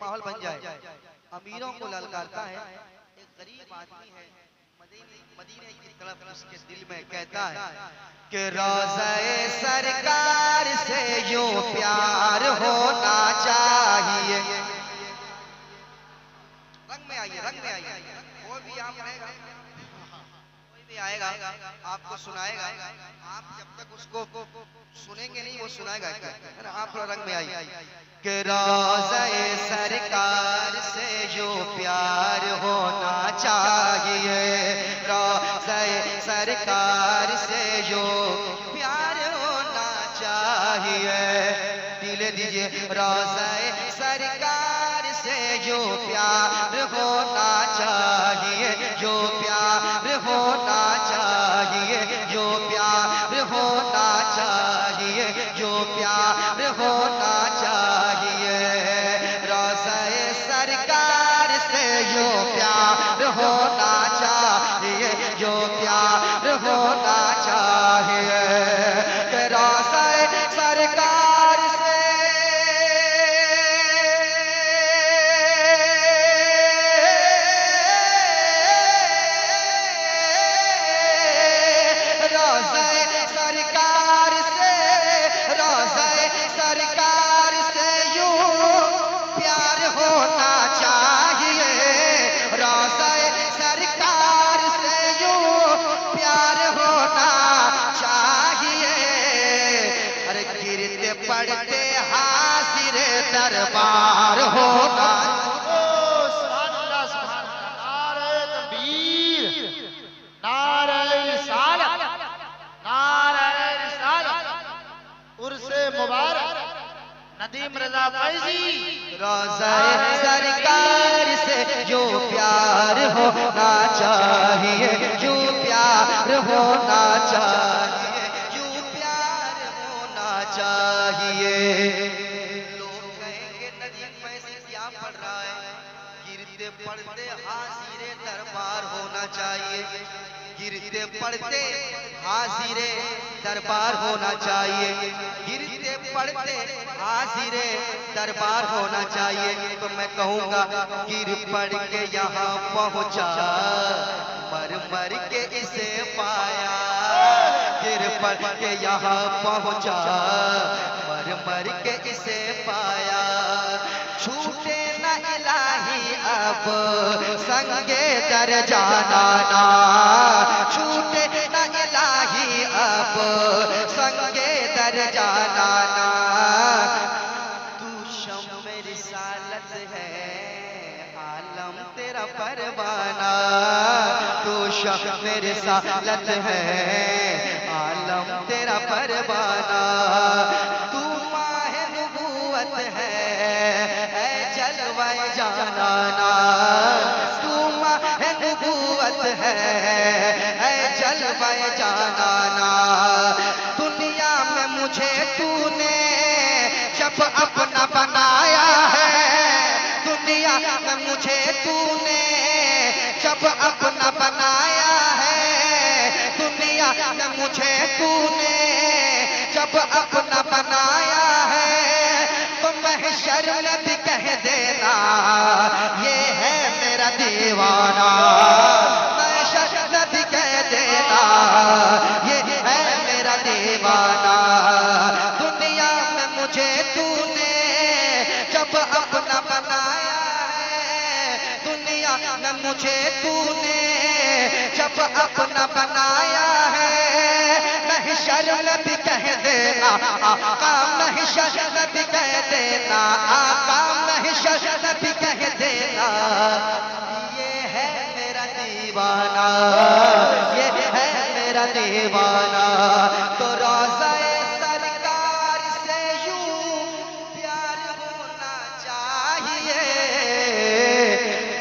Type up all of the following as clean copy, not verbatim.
माहौल बन जाए। अमीरों को ललकारता है, एक गरीब आदमी है मदीने की तरफ, उसके दिल में कहता है कि रोज़े सरकार से यूं प्यार होना चाहिए। रंग में आइए, रंग में आइए। कोई भी आप रहेगा, कोई भी आएगा आपको सुनाएगा, आप जब तक उसको सुनेंगे नहीं वो सुनाएगा, है ना। आप थोड़ा रंग में आइए कि रोज़े सरकार से जो प्यार होना चाहिए, रोज़े सरकार से जो प्यार होना चाहिए। दिल दीजिए रोज़े सरकार से जो प्यार होना चाहिए, जो प्यार होना चाहिए, जो प्यार होना चाहिए, जो प्यार होना चाहिए। रोज़े सरकार से जो प्यार होना चाहिए, जो प्यार होना चाहिए। रोज़े सरकार से पढ़ते हासिर दरबार होगा। नारे तकबीर, नारे रिसालत, नारे रिसालत, उर्से मुबारक नदीम रजा फैजी। रोज़े सरकार से जो प्यार होना चाहिए, जो प्यार होना चाहिए, जो प्यार होना चाहिए। लोग कहेंगे नदीम फैजी क्या पढ़ रहा है, गिरते पढ़ते हाजिरे दरबार होना चाहिए, गिरते पढ़ते हाजिरे दरबार होना चाहिए, गिरते पढ़ते हाजिरे दरबार होना चाहिए। तो मैं कहूँगा गिर पढ़ के यहाँ पहुँचा, मर मर के इसे पाया, गिर पढ़ के यहाँ पहुँचा, मर मर के इसे पाया। छूटे न इलाही अब संगे दर जाना ना, छूटे न इलाही अब संगे दर जाना ना। तू शम्म रिसालत है, आलम तेरा परवाना, तू शम्म रिसालत है, आलम तेरा परवाना। तू माह नबूवत है, जलवाए जानाना, तू माह नबूवत है, जलवाए जानाना। दुनिया में मुझे तूने जब अपना बनाया है, दुनिया में मुझे तूने जब अपना बनाया है, दुनिया में मुझे तूने जब अपना बनाया है। तो महशर में भी कह देना ये है मेरा दीवाना, महशर में भी कह देना ये है मेरा दीवाना। दुनिया में मुझे तूने जब अपना बनाया है, दुनिया में मुझे तूने जब अपना बनाया है। महशर में भी कह देना आका, महशर में भी कह देना आका, महशर में भी कह देना ये है मेरा दीवाना, ये है मेरा दीवाना। तो रोज़े सरकार से यूं प्यार होना चाहिए,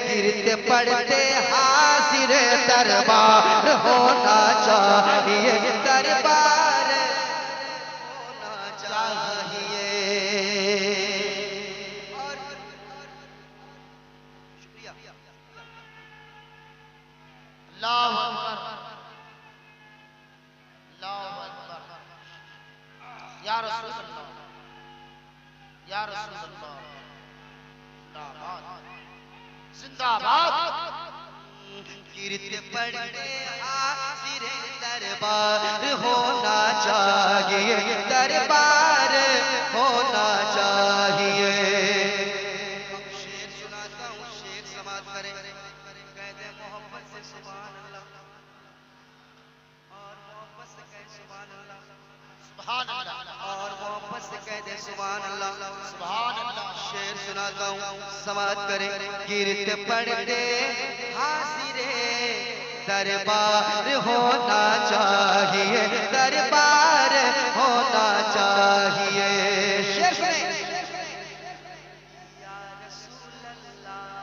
गिरते पढ़ते हाजिर दरबार होना चाहिए, दरबार होना चाहिए। और शुक्रिया। अल्लाहु अकबर, अल्लाहु अकबर, या रसूल अल्लाह, या रसूल अल्लाह। जिंदाबाद। कीर्ति पढ़ने हाजिर दरबार होना चाहिए, दरबार होना चाहिए। शेर सुनाता हूँ, शेर समाप्त करें। कहते मोहब्बत से सुभान अल्लाह, और मोहब्बत से कहे सुभान अल्लाह, सुभान अल्लाह, और मोहब्बत से कहते सुभान अल्लाह, सुभान अल्लाह। शेर सुनाता हूँ, समाप्त करें। कीर्त पढ़ते हाजिरे दरबार होना चाहिए, दरबार होना चाहिए। शेर सुने। या रसूल अल्लाह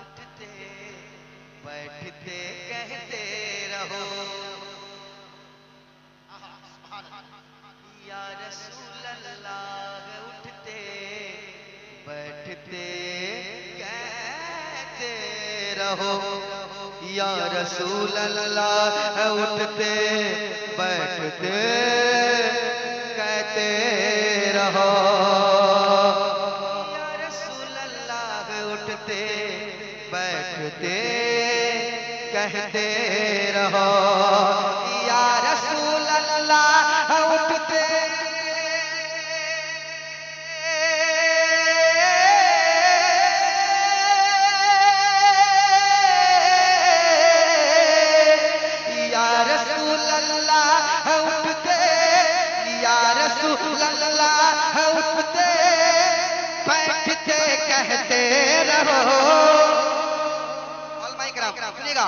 उठते बैठते कहते रहो, या रसूल अल्लाह उठते बैठते कहते रहो, या रसूल अल्लाह उठते बैठते कहते रहो, या रसूल अल्लाह उठते बैठते कहते रहो, या रसूल अल्लाह उठते उठते बैठते कहते रहो। सुनिएगा,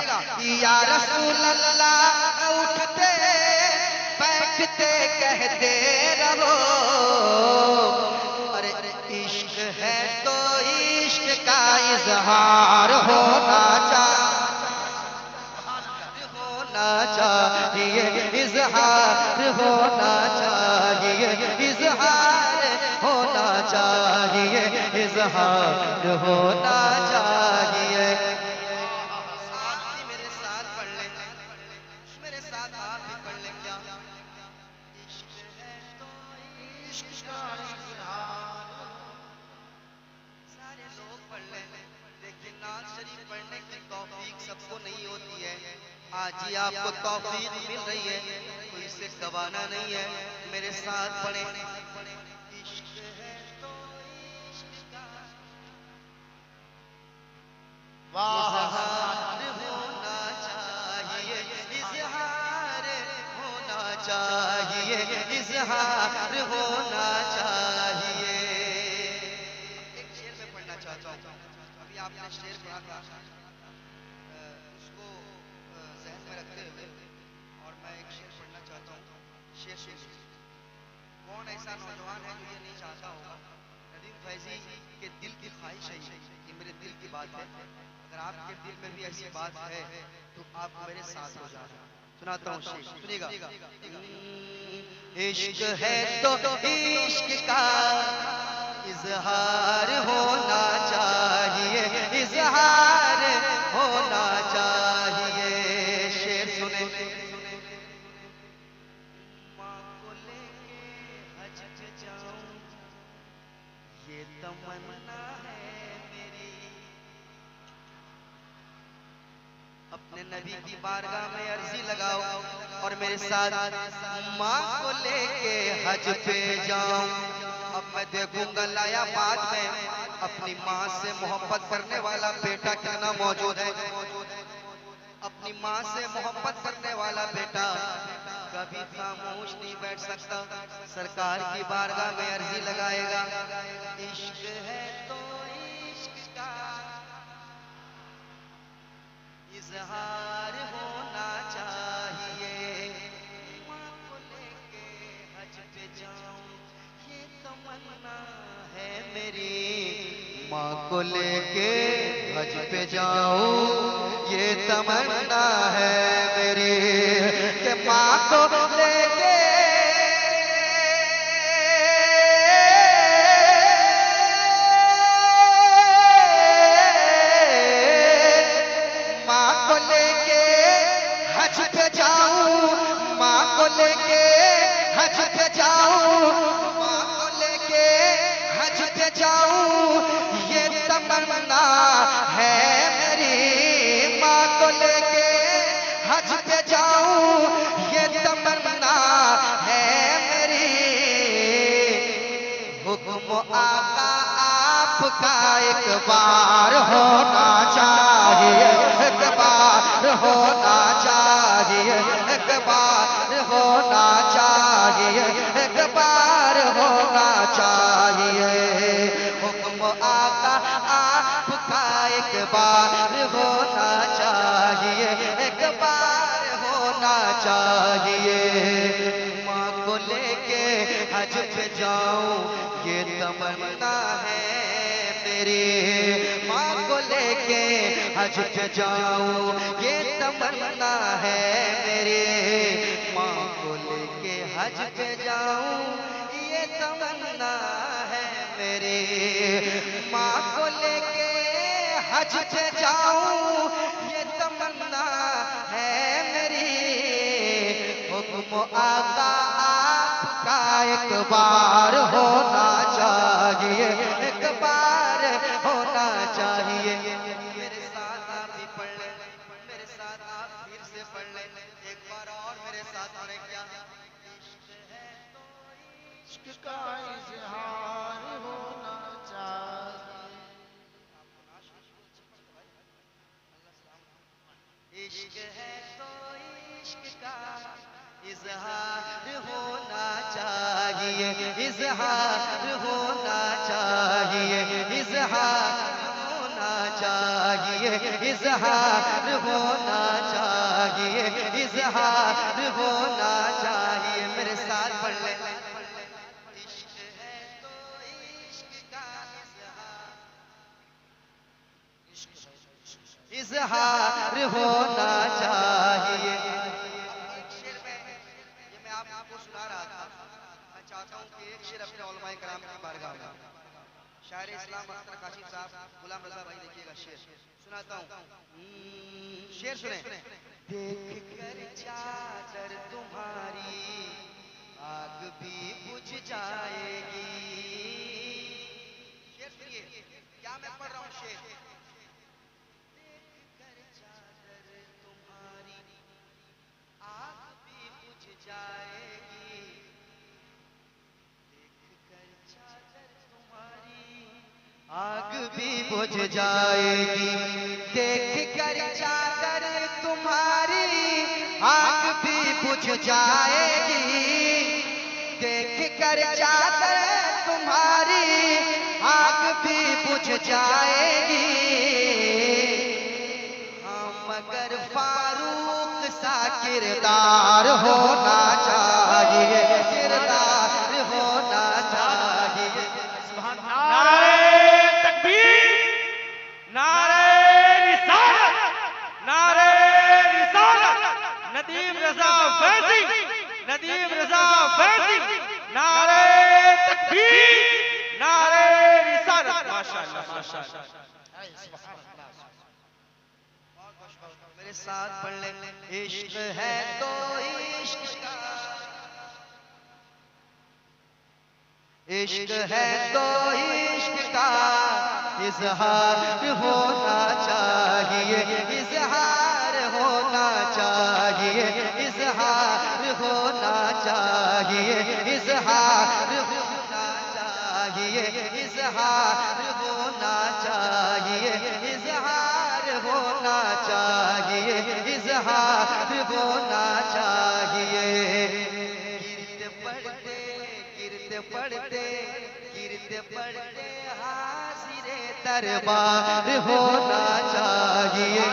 या रसूल अल्लाह उठते बैठते कहते रहो। अरे इश्क है तो इश्क का इजहार होना चाहिए, इजहार होना चाहिए, इजहार होना चाहिए, इजहार होना चाहिए। साथी मेरे साथ पढ़ ले, मेरे साथ आप भी पढ़ ले। क्या इश्क है तो इश्क का इजहार, सारे लोग पढ़ ले। लेकिन नाज़ शरीफ पढ़ने की तौफीक सबको नहीं होती है। आज ही आपको तौफीक मिल रही है, कोई इसे गवाना नहीं है। मेरे साथ पढ़े। इश्क है तो इश्क का इजहार होना चाहिए, इजहार होना चाहिए, इजहार होना चाहिए। एक शेर में पढ़ना चाहता हूँ। अभी आपने शेर पढ़ा था, उसको ज़हन में रखते हुए और मैं एक शेर पढ़ना चाहता हूँ। शेर सुनिए। कौन ऐसा नौजवान है जो ये नहीं चाहता होगा? नदीम फैजी के दिल की ख्वाहिश है, ये मेरे दिल की बात है। अगर आपके दिल में भी ऐसी बात है तो आप मेरे साथ हो जाना। सुनाता हूँ शेर, सुनिएगा। इश्क है तो इश्क का इजहार होना चाहिए, इजहार होना चाहिए। शेर सुने। माँ को लेके हज पे जाऊं, ये तमन्ना है मेरी। अपने नबी की बारगाह में अर्जी लगाओ और मेरे साथ माँ को लेके हज पे जाऊं। अब मैं देखूंगा लाया बाद में अपनी माँ से मोहब्बत करने वाला बेटा कितना मौजूद है। अपनी माँ से मोहब्बत करने वाला बेटा कभी खामोश नहीं बैठ सकता, सरकार की बारगाह में अर्जी लगाएगा। इश्क है तो इश्क का इजहार होना चाहिए। माँ को लेके हज पे जाऊं, ये तमन्ना है मेरी। माँ को लेके हज पे जाऊं, ये तमन्ना है मेरी। कि माँ को लेके लेके हज पे जाऊं, माँ को लेके हज पे जाऊं, ये तमन्ना है हज पे जाऊं ये तमन्ना है मेरी। हुक्म आका आपका एक बार होना चाहिए, एक बार होना चाहिए, एक बार होना चाहिए, एक बार होना चाहिए। हुक्म आका आपका एक बार होना चाहिए, एक बार होना चाहिए। माँ को लेके हज पे जाऊं ये तमन्ना है मेरी। माँ को लेके हज पे जाऊं ये तमन्ना है मेरी। माँ को लेके हज पे जाऊं ये तमन्ना है मेरी। माँ को लेके हज पे जाऊं ये तमन्ना है मेरी। हुक्म आका आपका एक बार होना चाहिए, एक बार होना चाहिए। मेरे साथ आप भी पढ़ लें, मेरे साथ आप फिर से पढ़ लें एक बार और मेरे साथ पढ़ें। क्या इश्क है तो इश्क का इजहार होना चाहिए। इश्क है तो इश्क का इजहार होना चाहिए, इजहार होना चाहिए, इजहार होना चाहिए, इजहार होना चाहिए, इजहार होना चाहिए। मेरे साथ पढ़ ले। इश्क है तो इश्क का इजहार होना चाहिए। एक शेर में ये मैं आपको सुना रहा था। मैं चाहता हूँ कि एक शेर अपने उलमाए कराम की बारगाह में शायर इस्लाम अख्तर काशिफ साहब गुलाम रजा भाई देखिएगा शेर सुनाता हूँ। शेर सुने। देख कर चादर तुम्हारी आग भी बुझ जाएगी। शेर सुनिए क्या मैं पढ़ रहा हूँ शेर। आग भी बुझ जाएगी, देखकर चादर तुम्हारी आग भी बुझ जाएगी। देखकर चादर तुम्हारी आग भी बुझ जाएगी, देखकर चादर तुम्हारी आग भी बुझ जाएगी। मगर फारूक सा किरदार होना चाहिए, किरदार होना चाहिए। नारे तकबीर, नारे रिसालत, नारे रिसालत, नदीम रजा फैजी, नदीम रजा फैजी, नारे तकबीर, नारे रिसालत। माशाअल्लाह माशाअल्लाह। मेरे साथ पढ़ ले। इश्क है तो इश्क का, इश्क है तो इश्क का इजहार होना चाहिए, इजहार होना चाहिए, इजहार होना चाहिए, इजहार होना चाहिए, इजहार होना चाहिए, इजहार होना चाहिए, इजहार होना चाहिए। गिरते पढ़ते गिरते पढ़ते हाजिर दरबार होना चाहिए।